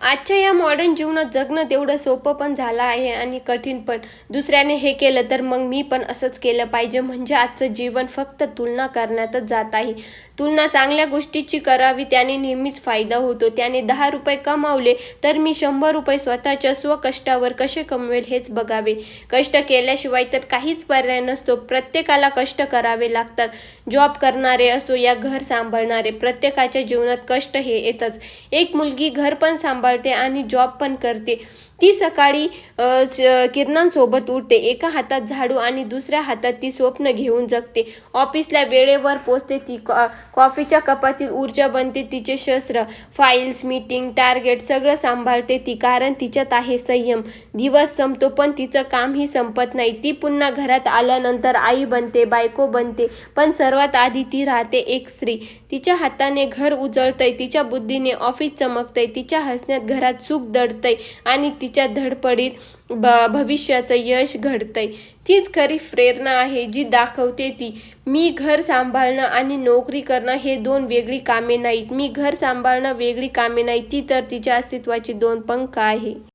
आजच्या या मॉडर्न जीवनात जगणं तेवढं सोपं पण झालं आहे आणि कठीण पण. दुसऱ्याने हे केलं तर मग मी पण असंच केलं पाहिजे म्हणजे आजचं जीवन फक्त तुलना करण्यातच जात आहे. तुलना चांगल्या गोष्टीची करावी, त्याने नेहमीच फायदा होतो. त्याने ₹10 कमावले तर मी ₹100 स्वतःच्या स्वकष्टावर कसे कमवेल हेच बघावे. कष्ट केल्याशिवाय तर काहीच पर्याय नसतो. प्रत्येकाला कष्ट करावे लागतात. जॉब करणारे असो या घर सांभाळणारे, प्रत्येकाच्या जीवनात कष्ट हे येतच. एक मुलगी घर पण सांभाळते आणि जॉब पण करते. ती सकाळी किरणांसोबत उठते. एका हातात झाडू आणि दुसऱ्या हातात ती स्वप्न घेऊन जगते. ऑफिसला वेळेवर पोचते ती. कॉफीच्या कपातील ऊर्जा बनते तिचे शस्त्र. फाईल्स, मीटिंग, टार्गेट सगळं सांभाळते ती, कारण तिच्यात आहे संयम. दिवस संपतो पण तिचं कामही संपत नाही. ती पुन्हा घरात आल्यानंतर आई बनते, बायको बनते, पण सर्वात आधी ती राहते एक स्त्री. तिच्या हाताने घर उजळतंय, तिच्या बुद्धीने ऑफिस चमकतंय, तिच्या हसण्यात घरात सुख दडतंय आणि तिच्या धडपडीत भविष्याचं यश घडतंय. तीच खरी प्रेरणा आहे जी दाखवते ती. मी घर सांभाळणं आणि नोकरी करणं हे 2 वेगळी कामे नाहीत. मी घर सांभाळणं वेगळी कामे नाहीत. ती तर तिच्या अस्तित्वाची 2 पंख आहे.